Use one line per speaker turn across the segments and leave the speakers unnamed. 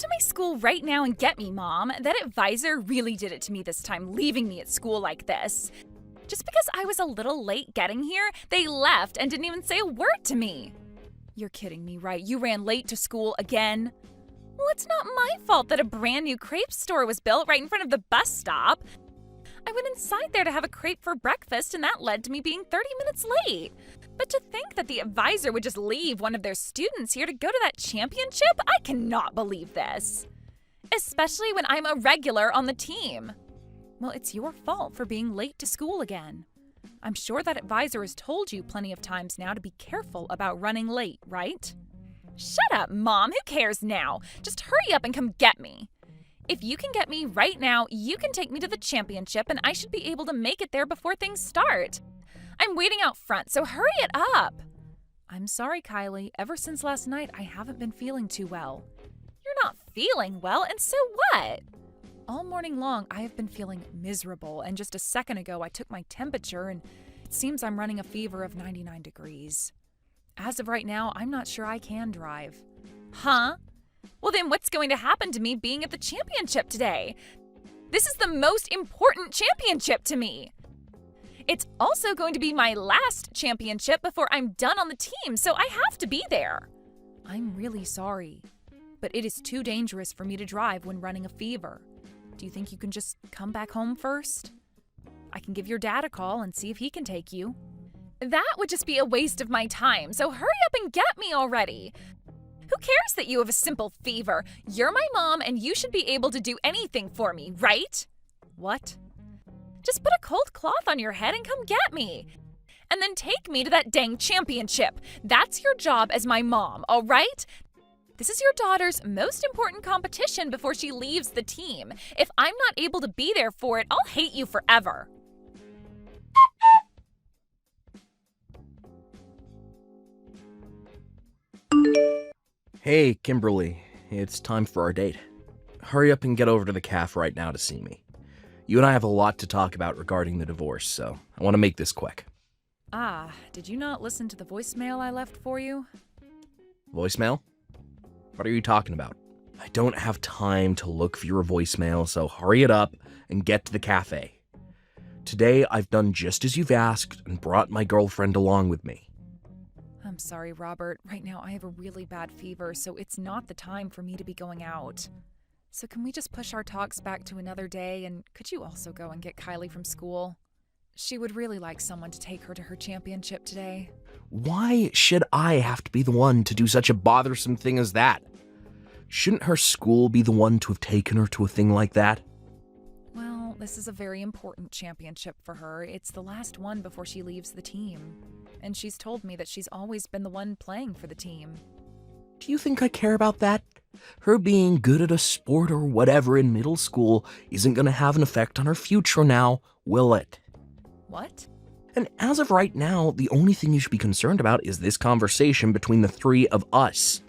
to my school right now and get me, Mom. That advisor really did it to me this time, leaving me at school like this. Just because I was a little late getting here, they left and didn't even say a word to me. You're kidding me, right? You ran late to school again? Well, it's not my fault that a brand new crepe store was built right in front of the bus stop. I went inside there to have a crepe for breakfast, and that led to me being 30 minutes late. But to think that the advisor would just leave one of their students here to go to that championship, I cannot believe this. Especially when I'm a regular on the team. Well, it's your fault for being late to school again. I'm sure that advisor has told you plenty of times now to be careful about running late, right? Shut up, Mom. Who cares now? Just hurry up and come get me. If you can get me right now, you can take me to the championship and I should be able to make it there before things start. I'm waiting out front, so hurry it up. I'm sorry, Kylie. Ever since last night, I haven't been feeling too well. You're not feeling well, and so what? All morning long, I have been feeling miserable, and just a second ago, I took my temperature, and it seems I'm running a fever of 99 degrees. As of right now, I'm not sure I can drive. Huh? Well, then what's going to happen to me being at the championship today? This is the most important championship to me. It's also going to be my last championship before I'm done on the team, so I have to be there. I'm really sorry, but it is too dangerous for me to drive when running a fever. Do you think you can just come back home first? I can give your dad a call and see if he can take you. That would just be a waste of my time, so hurry up and get me already. Who cares that you have a simple fever? You're my mom and you should be able to do anything for me, right? What? Just put a cold cloth on your head and come get me. And then take me to that dang championship. That's your job as my mom, all right? This is your daughter's most important competition before she leaves the team. If I'm not able to be there for it, I'll hate you forever.
Hey, Kimberly. It's time for our date. Hurry up and get over to the cafe right now to see me. You and I have a lot to talk about regarding the divorce, so I want to make this quick.
Did you not listen to the voicemail I left for you?
Voicemail? What are you talking about? I don't have time to look for your voicemail, so hurry it up and get to the cafe. Today, I've done just as you've asked and brought my girlfriend along with me.
I'm sorry, Robert. Right now I have a really bad fever, so it's not the time for me to be going out. So can we just push our talks back to another day, and could you also go and get Kylie from school? She would really like someone to take her to her championship today.
Why should I have to be the one to do such a bothersome thing as that? Shouldn't her school be the one to have taken her to a thing like that?
Well, this is a very important championship for her. It's the last one before she leaves the team. And she's told me that she's always been the one playing for the team.
Do you think I care about that? Her being good at a sport or whatever in middle school isn't going to have an effect on her future now, will it?
What?
And as of right now, the only thing you should be concerned about is this conversation between the three of us.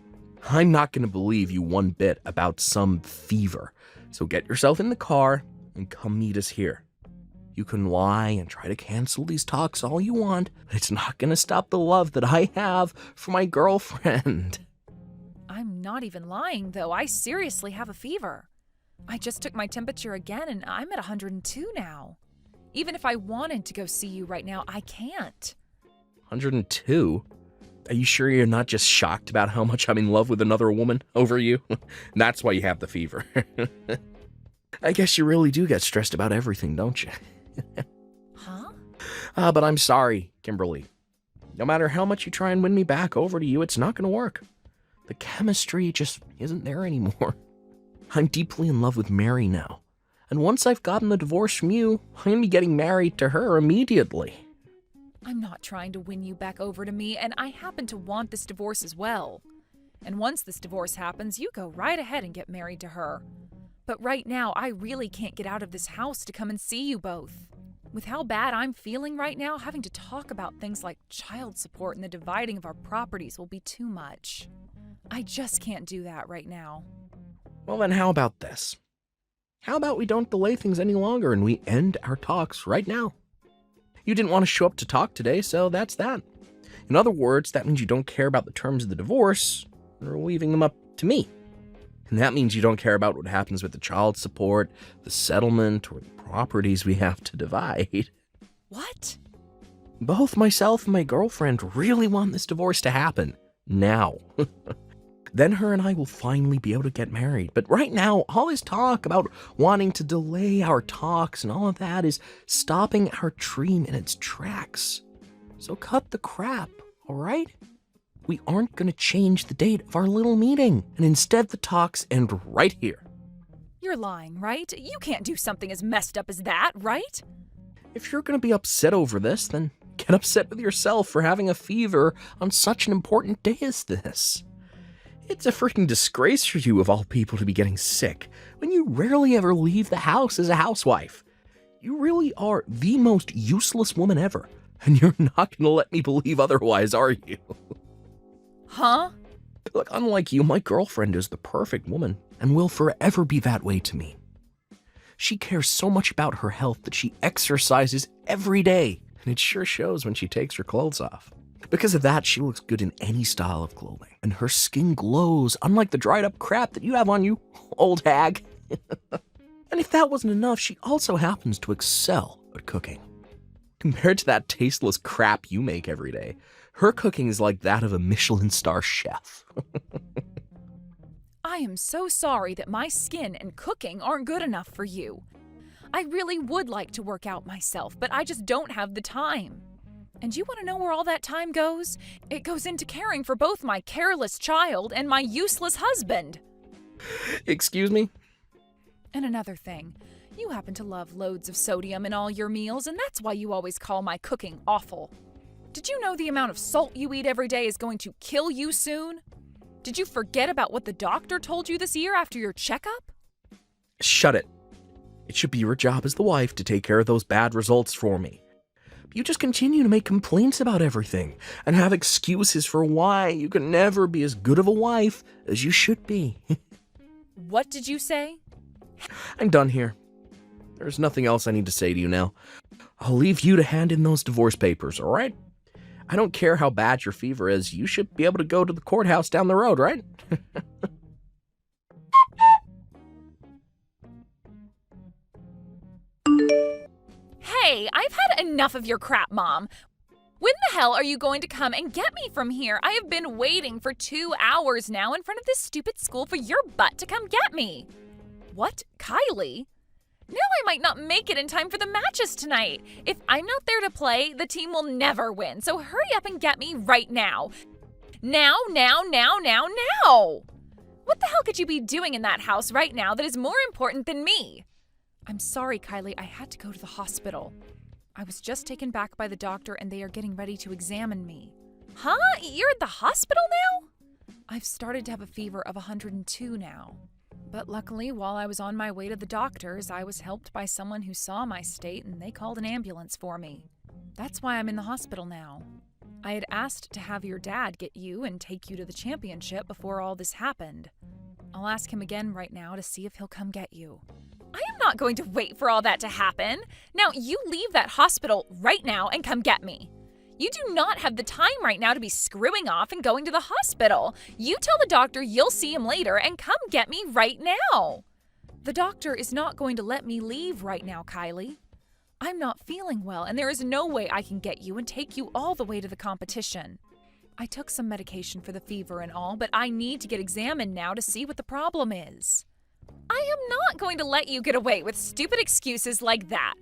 I'm not going to believe you one bit about some fever. So get yourself in the car and come meet us here. You can lie and try to cancel these talks all you want, but it's not going to stop the love that I have for my girlfriend.
I'm not even lying, though. I seriously have a fever. I just took my temperature again, and I'm at 102 now. Even if I wanted to go see you right now, I can't.
102? Are you sure you're not just shocked about how much I'm in love with another woman over you? That's why you have the fever. I guess you really do get stressed about everything, don't you?
Huh?
But I'm sorry, Kimberly. No matter how much you try and win me back over to you, it's not going to work. The chemistry just isn't there anymore. I'm deeply in love with Mary now. And once I've gotten the divorce from you, I'm going to be getting married to her immediately.
I'm not trying to win you back over to me, and I happen to want this divorce as well. And once this divorce happens, you go right ahead and get married to her. But right now, I really can't get out of this house to come and see you both. With how bad I'm feeling right now, having to talk about things like child support and the dividing of our properties will be too much. I just can't do that right now.
Well then, how about this? How about we don't delay things any longer and we end our talks right now? You didn't want to show up to talk today, so that's that. In other words, that means you don't care about the terms of the divorce, or leaving them up to me. And that means you don't care about what happens with the child support, the settlement, or the properties we have to divide.
What?
Both myself and my girlfriend really want this divorce to happen. Now. Then her and I will finally be able to get married. But right now, all this talk about wanting to delay our talks and all of that is stopping our dream in its tracks. So cut the crap, all right? We aren't going to change the date of our little meeting. And instead, the talks end right here.
You're lying, right? You can't do something as messed up as that, right?
If you're going to be upset over this, then get upset with yourself for having a fever on such an important day as this. It's a freaking disgrace for you, of all people, to be getting sick when you rarely ever leave the house as a housewife. You really are the most useless woman ever, and you're not going to let me believe otherwise, are you?
Huh?
Look, unlike you, my girlfriend is the perfect woman and will forever be that way to me. She cares so much about her health that she exercises every day, and it sure shows when she takes her clothes off. Because of that, she looks good in any style of clothing, and her skin glows, unlike the dried up crap that you have on you, old hag. And if that wasn't enough, she also happens to excel at cooking. Compared to that tasteless crap you make every day, her cooking is like that of a Michelin star chef.
I am so sorry that my skin and cooking aren't good enough for you. I really would like to work out myself, but I just don't have the time. And you want to know where all that time goes? It goes into caring for both my careless child and my useless husband.
Excuse me?
And another thing, you happen to love loads of sodium in all your meals, and that's why you always call my cooking awful. Did you know the amount of salt you eat every day is going to kill you soon? Did you forget about what the doctor told you this year after your checkup?
Shut it. It should be your job as the wife to take care of those bad results for me. You just continue to make complaints about everything and have excuses for why you can never be as good of a wife as you should be.
What did you say?
I'm done here. There's nothing else I need to say to you now. I'll leave you to hand in those divorce papers, all right? I don't care how bad your fever is. You should be able to go to the courthouse down the road, right?
Hey, I've had enough of your crap, Mom. When the hell are you going to come and get me from here? I have been waiting for 2 hours now in front of this stupid school for your butt to come get me. What, Kylie? Now I might not make it in time for the matches tonight. If I'm not there to play, the team will never win, so hurry up and get me right now. Now. What the hell could you be doing in that house right now that is more important than me? I'm sorry, Kylie, I had to go to the hospital. I was just taken back by the doctor and they are getting ready to examine me. Huh? You're at the hospital now? I've started to have a fever of 102 now. But luckily, while I was on my way to the doctor's, I was helped by someone who saw my state and they called an ambulance for me. That's why I'm in the hospital now. I had asked to have your dad get you and take you to the championship before all this happened. I'll ask him again right now to see if he'll come get you. I am not going to wait for all that to happen. Now, you leave that hospital right now and come get me. You do not have the time right now to be screwing off and going to the hospital. You tell the doctor you'll see him later and come get me right now. The doctor is not going to let me leave right now, Kylie. I'm not feeling well, and there is no way I can get you and take you all the way to the competition. I took some medication for the fever and all, but I need to get examined now to see what the problem is. I am not going to let you get away with stupid excuses like that.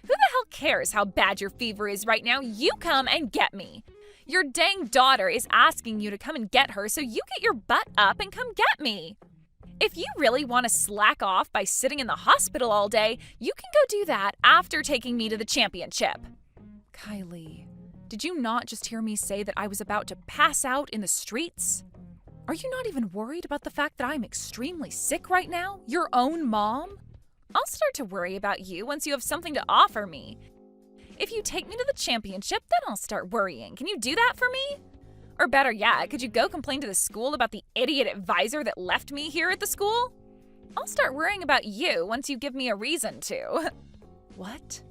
Who the hell cares how bad your fever is right now? You come and get me. Your dang daughter is asking you to come and get her, so you get your butt up and come get me. If you really want to slack off by sitting in the hospital all day, you can go do that after taking me to the championship. Kylie, did you not just hear me say that I was about to pass out in the streets? Are you not even worried about the fact that I'm extremely sick right now? Your own mom? I'll start to worry about you once you have something to offer me. If you take me to the championship, then I'll start worrying. Can you do that for me? Or better yet, could you go complain to the school about the idiot advisor that left me here at the school? I'll start worrying about you once you give me a reason to. What?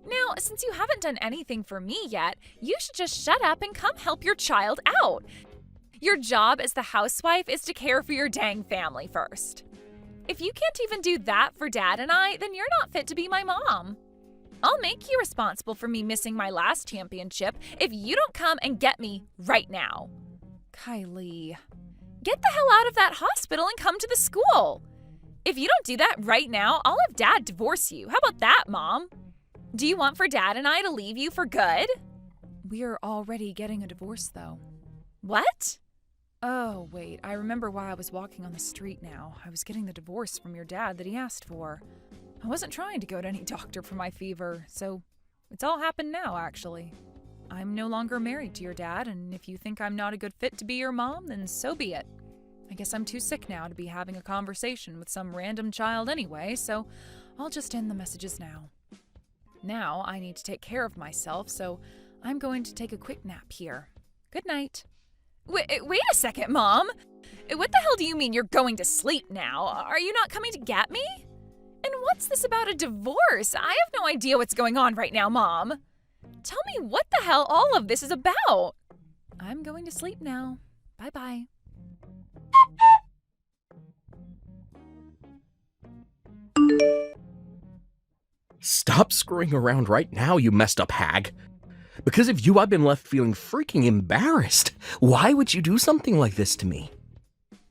Now, since you haven't done anything for me yet, you should just shut up and come help your child out. Your job as the housewife is to care for your dang family first. If you can't even do that for Dad and I, then you're not fit to be my mom. I'll make you responsible for me missing my last championship if you don't come and get me right now. Kylie, get the hell out of that hospital and come to the school. If you don't do that right now, I'll have Dad divorce you. How about that, Mom? Do you want for Dad and I to leave you for good? We're already getting a divorce, though. What? Oh, wait, I remember why I was walking on the street now. I was getting the divorce from your dad that he asked for. I wasn't trying to go to any doctor for my fever, so it's all happened now, actually. I'm no longer married to your dad, and if you think I'm not a good fit to be your mom, then so be it. I guess I'm too sick now to be having a conversation with some random child anyway, so I'll just end the messages now. Now I need to take care of myself, so I'm going to take a quick nap here. Good night. Wait a second, Mom. What the hell do you mean you're going to sleep now? Are you not coming to get me? And what's this about a divorce? I have no idea what's going on right now, Mom. Tell me what the hell all of this is about. I'm going to sleep now. Bye-bye.
Stop screwing around right now, you messed up hag. Because of you, I've been left feeling freaking embarrassed. Why would you do something like this to me?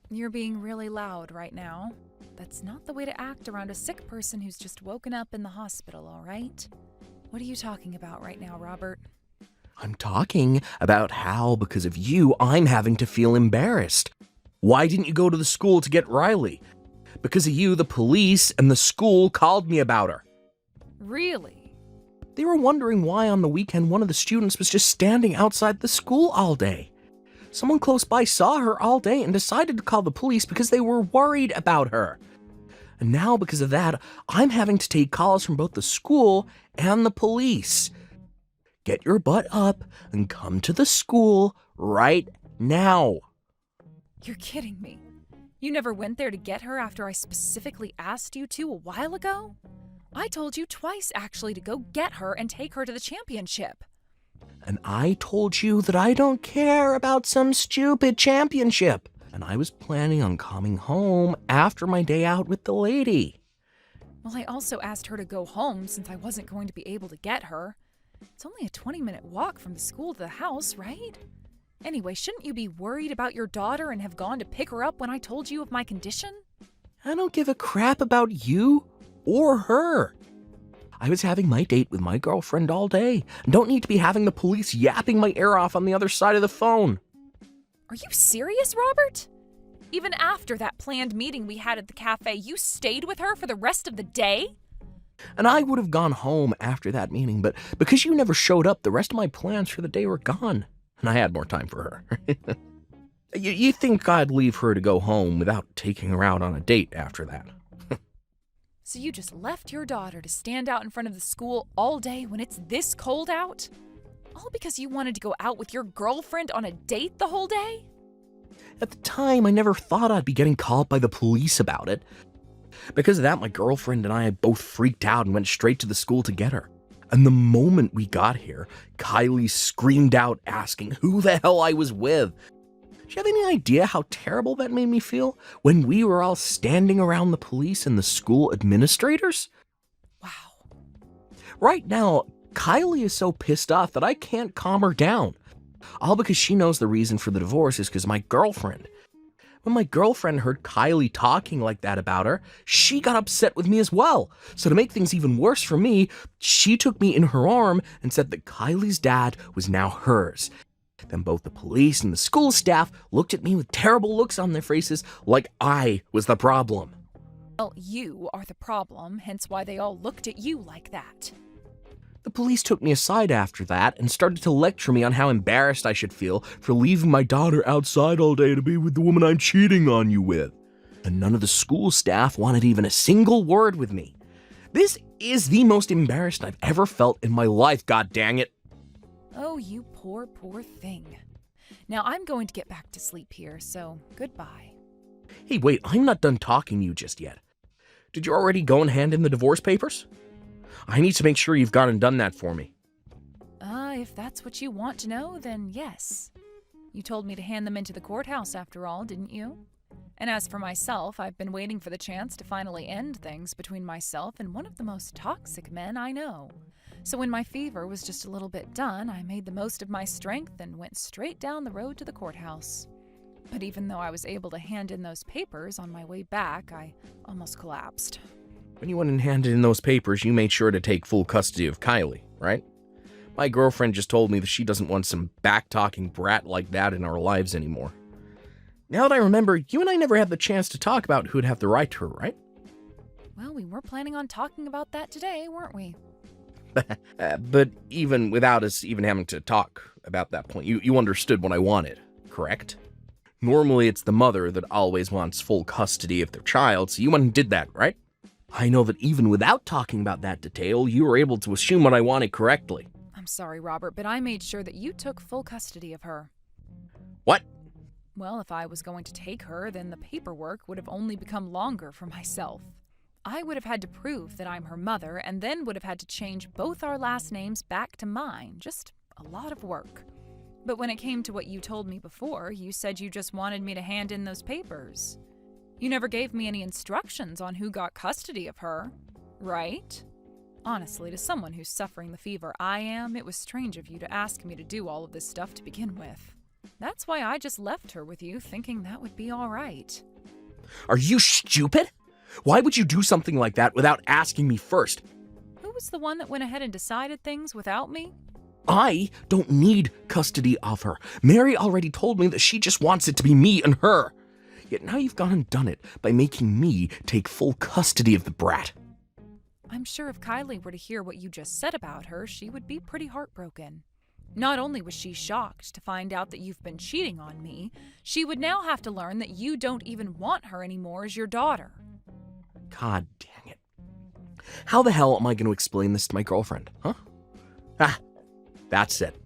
You're being really loud right now. That's not the way to act around a sick person who's just woken up in the hospital, all right? What are you talking about right now, Robert?
I'm talking about how, because of you, I'm having to feel embarrassed. Why didn't you go to the school to get Riley? Because of you, the police and the school called me about her.
Really?
They were wondering why on the weekend one of the students was just standing outside the school all day. Someone close by saw her all day and decided to call the police because they were worried about her. And now, because of that, I'm having to take calls from both the school and the police. Get your butt up and come to the school right now.
You're kidding me. You never went there to get her after I specifically asked you to a while ago? I told you twice, actually, to go get her and take her to the championship.
And I told you that I don't care about some stupid championship. And I was planning on coming home after my day out with the lady.
Well, I also asked her to go home since I wasn't going to be able to get her. It's only a 20-minute walk from the school to the house, right? Anyway, shouldn't you be worried about your daughter and have gone to pick her up when I told you of my condition?
I don't give a crap about you or her. I was having my date with my girlfriend all day and don't need to be having the police yapping my ear off on the other side of the phone.
Are you serious, Robert? Even after that planned meeting we had at the cafe, you stayed with her for the rest of the day?
And I would have gone home after that meeting, but because you never showed up, the rest of my plans for the day were gone. And I had more time for her. You think I'd leave her to go home without taking her out on a date after that?
So you just left your daughter to stand out in front of the school all day when it's this cold out? All because you wanted to go out with your girlfriend on a date the whole day?
At the time, I never thought I'd be getting called by the police about it. Because of that, my girlfriend and I both freaked out and went straight to the school to get her. And the moment we got here, Kylie screamed out asking who the hell I was with. Do you have any idea how terrible that made me feel when we were all standing around the police and the school administrators?
Wow.
Right now, Kylie is so pissed off that I can't calm her down. All because she knows the reason for the divorce is because of my girlfriend. When my girlfriend heard Kylie talking like that about her, she got upset with me as well. So to make things even worse for me, she took me in her arm and said that Kylie's dad was now hers. Then both the police and the school staff looked at me with terrible looks on their faces like I was the problem.
Well, you are the problem, hence why they all looked at you like that.
The police took me aside after that and started to lecture me on how embarrassed I should feel for leaving my daughter outside all day to be with the woman I'm cheating on you with. And none of the school staff wanted even a single word with me. This is the most embarrassed I've ever felt in my life, god dang it.
Oh, you poor, poor thing. Now I'm going to get back to sleep here, so goodbye.
Hey, wait, I'm not done talking to you just yet. Did you already go and hand in the divorce papers? I need to make sure you've gone and done that for me.
If that's what you want to know, then yes. You told me to hand them into the courthouse after all, didn't you? And as for myself, I've been waiting for the chance to finally end things between myself and one of the most toxic men I know. So when my fever was just a little bit done, I made the most of my strength and went straight down the road to the courthouse. But even though I was able to hand in those papers on my way back, I almost collapsed.
When you went and handed in those papers, you made sure to take full custody of Kylie, right? My girlfriend just told me that she doesn't want some back-talking brat like that in our lives anymore. Now that I remember, you and I never had the chance to talk about who'd have the right to her, right?
Well, we were planning on talking about that today, weren't we?
But even without us even having to talk about that point, you understood what I wanted, correct? Normally, it's the mother that always wants full custody of their child, so you went and did that, right? I know that even without talking about that detail, you were able to assume what I wanted correctly.
I'm sorry, Robert, but I made sure that you took full custody of her.
What?
Well, if I was going to take her, then the paperwork would have only become longer for myself. I would have had to prove that I'm her mother, and then would have had to change both our last names back to mine. Just a lot of work. But when it came to what you told me before, you said you just wanted me to hand in those papers. You never gave me any instructions on who got custody of her, right? Honestly, to someone who's suffering the fever I am, it was strange of you to ask me to do all of this stuff to begin with. That's why I just left her with you, thinking that would be all right.
Are you stupid? Why would you do something like that without asking me first?
Who was the one that went ahead and decided things without me?
I don't need custody of her. Mary already told me that she just wants it to be me and her. Yet now you've gone and done it by making me take full custody of the brat.
I'm sure if Kylie were to hear what you just said about her, she would be pretty heartbroken. Not only was she shocked to find out that you've been cheating on me, she would now have to learn that you don't even want her anymore as your daughter.
God dang it. How the hell am I going to explain this to my girlfriend, huh? That's it.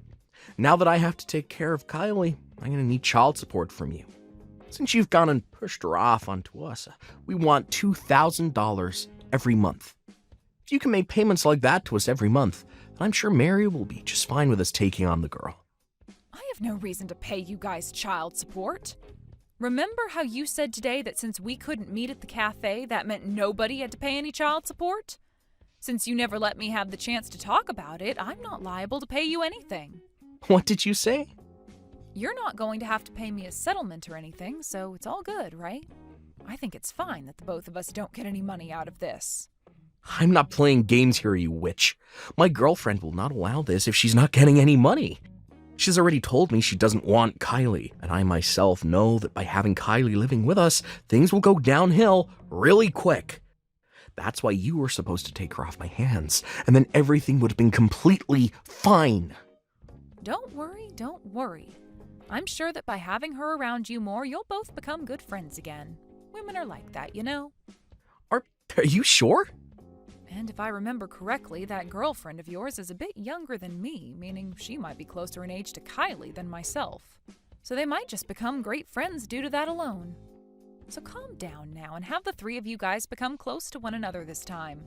Now that I have to take care of Kylie, I'm going to need child support from you. Since you've gone and pushed her off onto us, we want $2,000 every month. If you can make payments like that to us every month, then I'm sure Mary will be just fine with us taking on the girl.
I have no reason to pay you guys child support. Remember how you said today that since we couldn't meet at the cafe, that meant nobody had to pay any child support? Since you never let me have the chance to talk about it, I'm not liable to pay you anything.
What did you say?
You're not going to have to pay me a settlement or anything, so it's all good, right? I think it's fine that the both of us don't get any money out of this.
I'm not playing games here, you witch. My girlfriend will not allow this if she's not getting any money. She's already told me she doesn't want Kylie, and I myself know that by having Kylie living with us, things will go downhill really quick. That's why you were supposed to take her off my hands, and then everything would have been completely fine.
Don't worry. I'm sure that by having her around you more, you'll both become good friends again. Women are like that, you know?
Are you sure?
And if I remember correctly, that girlfriend of yours is a bit younger than me, meaning she might be closer in age to Kylie than myself. So they might just become great friends due to that alone. So calm down now and have the three of you guys become close to one another this time.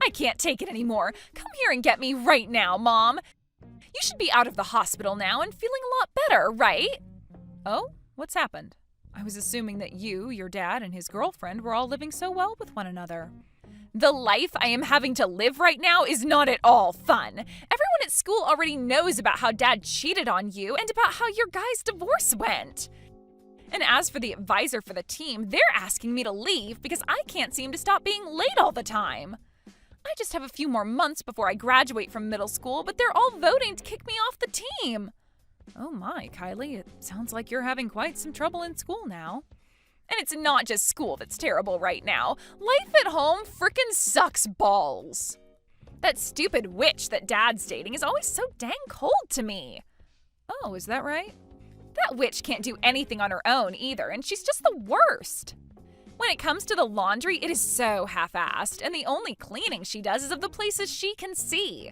I can't take it anymore. Come here and get me right now, Mom. You should be out of the hospital now and feeling a lot better, right? Oh, what's happened? I was assuming that you, your dad, and his girlfriend were all living so well with one another. The life I am having to live right now is not at all fun. Everyone at school already knows about how Dad cheated on you and about how your guys' divorce went. And as for the advisor for the team, they're asking me to leave because I can't seem to stop being late all the time. I just have a few more months before I graduate from middle school, but they're all voting to kick me off the team. Oh my, Kylie, it sounds like you're having quite some trouble in school now. And it's not just school that's terrible right now. Life at home frickin' sucks balls. That stupid witch that Dad's dating is always so dang cold to me. Oh, is that right? That witch can't do anything on her own either, and she's just the worst. When it comes to the laundry, it is so half-assed, and the only cleaning she does is of the places she can see.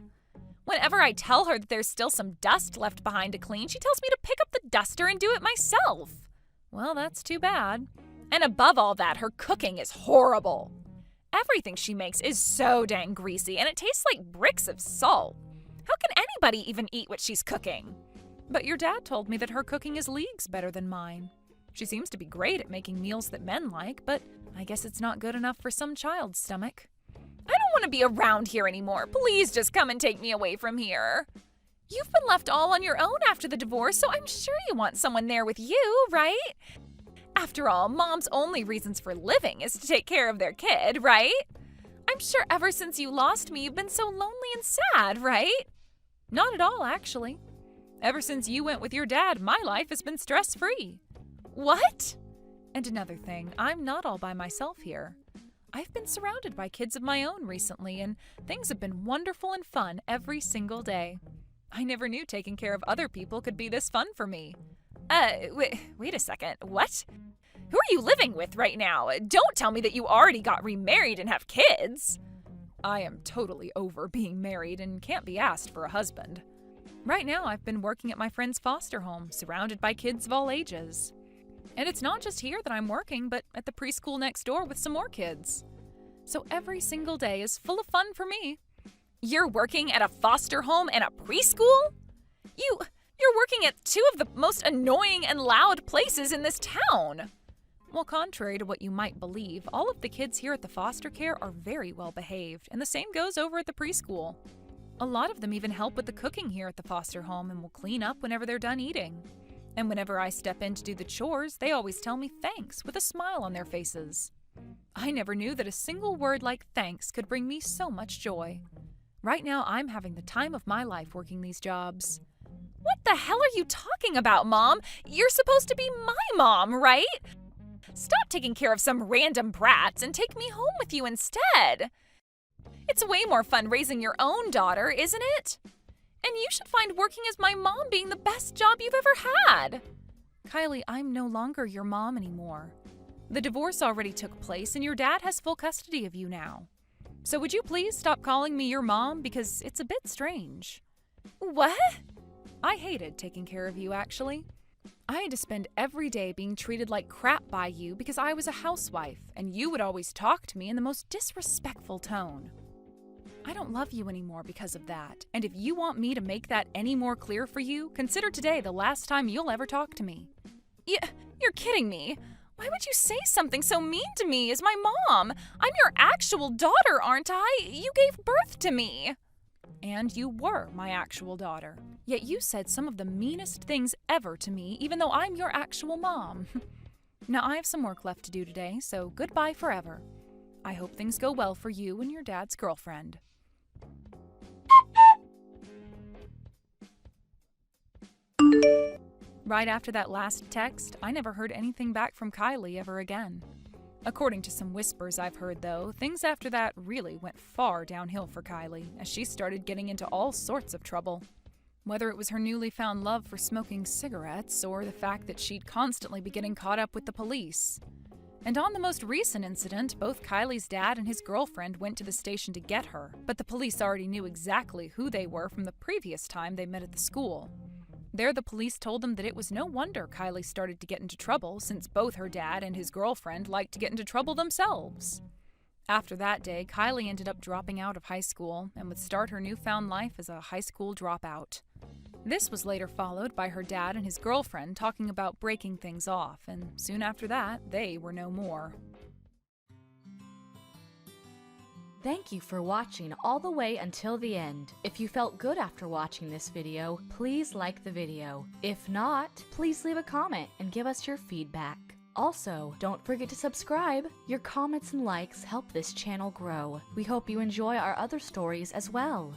Whenever I tell her that there's still some dust left behind to clean, she tells me to pick up the duster and do it myself. Well, that's too bad. And above all that, her cooking is horrible. Everything she makes is so dang greasy, and it tastes like bricks of salt. How can anybody even eat what she's cooking? But your dad told me that her cooking is leagues better than mine. She seems to be great at making meals that men like, but I guess it's not good enough for some child's stomach. I don't want to be around here anymore. Please just come and take me away from here. You've been left all on your own after the divorce, so I'm sure you want someone there with you, right? After all, mom's only reasons for living is to take care of their kid, right? I'm sure ever since you lost me, you've been so lonely and sad, right? Not at all, actually. Ever since you went with your dad, my life has been stress-free. What? And another thing, I'm not all by myself here. I've been surrounded by kids of my own recently, and things have been wonderful and fun every single day. I never knew taking care of other people could be this fun for me. Wait a second, what? Who are you living with right now? Don't tell me that you already got remarried and have kids. I am totally over being married and can't be asked for a husband. Right now, I've been working at my friend's foster home, surrounded by kids of all ages. And it's not just here that I'm working, but at the preschool next door with some more kids. So every single day is full of fun for me. You're working at a foster home and a preschool? You're working at two of the most annoying and loud places in this town. Well, contrary to what you might believe, all of the kids here at the foster care are very well behaved, and the same goes over at the preschool. A lot of them even help with the cooking here at the foster home and will clean up whenever they're done eating. And whenever I step in to do the chores, they always tell me thanks with a smile on their faces. I never knew that a single word like thanks could bring me so much joy. Right now, I'm having the time of my life working these jobs. What the hell are you talking about, Mom? You're supposed to be my mom, right? Stop taking care of some random brats and take me home with you instead. It's way more fun raising your own daughter, isn't it? And you should find working as my mom being the best job you've ever had. Kylie, I'm no longer your mom anymore. The divorce already took place and your dad has full custody of you now. So would you please stop calling me your mom because it's a bit strange. What? I hated taking care of you, actually. I had to spend every day being treated like crap by you because I was a housewife, and you would always talk to me in the most disrespectful tone. I don't love you anymore because of that, and if you want me to make that any more clear for you, consider today the last time you'll ever talk to me. You're kidding me. Why would you say something so mean to me as my mom? I'm your actual daughter, aren't I? You gave birth to me. And you were my actual daughter. Yet you said some of the meanest things ever to me, even though I'm your actual mom. Now I have some work left to do today, so goodbye forever. I hope things go well for you and your dad's girlfriend. Right after that last text, I never heard anything back from Kylie ever again. According to some whispers I've heard, though, things after that really went far downhill for Kylie, as she started getting into all sorts of trouble. Whether it was her newly found love for smoking cigarettes, or the fact that she'd constantly be getting caught up with the police. And on the most recent incident, both Kylie's dad and his girlfriend went to the station to get her, but the police already knew exactly who they were from the previous time they met at the school. There, the police told them that it was no wonder Kylie started to get into trouble, since both her dad and his girlfriend liked to get into trouble themselves. After that day, Kylie ended up dropping out of high school and would start her newfound life as a high school dropout. This was later followed by her dad and his girlfriend talking about breaking things off, and soon after that, they were no more.
Thank you for watching all the way until the end. If you felt good after watching this video, please like the video. If not, please leave a comment and give us your feedback. Also, don't forget to subscribe. Your comments and likes help this channel grow. We hope you enjoy our other stories as well.